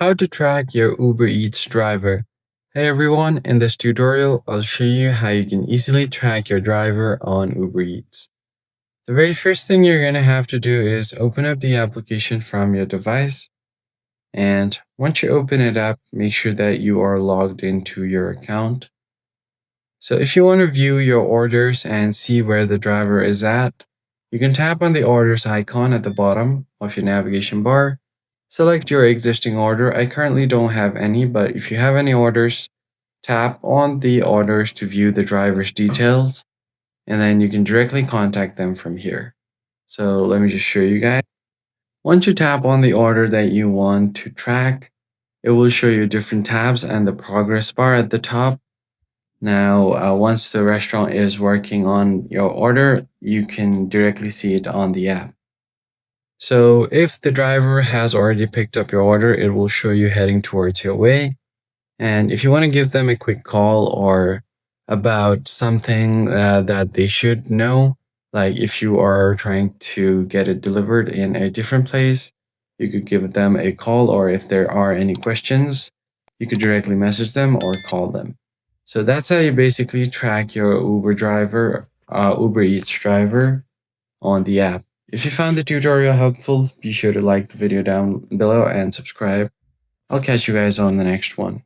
How to track your Uber Eats driver. Hey everyone, in this tutorial, I'll show you how you can easily track your driver on Uber Eats. The very first thing you're going to have to do is open up the application from your device. And once you open it up, make sure that you are logged into your account. So if you want to view your orders and see where the driver is at, you can tap on the orders icon at the bottom of your navigation bar. Select your existing order. I currently don't have any, but if you have any orders, tap on the orders to view the driver's details, and then you can directly contact them from here. So let me just show you guys. Once you tap on the order that you want to track, it will show you different tabs and the progress bar at the top. Now, once the restaurant is working on your order, you can directly see it on the app. So if the driver has already picked up your order, it will show you heading towards your way. And if you want to give them a quick call or about something that they should know, like if you are trying to get it delivered in a different place, you could give them a call, or if there are any questions, you could directly message them or call them. So that's how you basically track your Uber Eats driver on the app. If you found the tutorial helpful, be sure to like the video down below and subscribe. I'll catch you guys on the next one.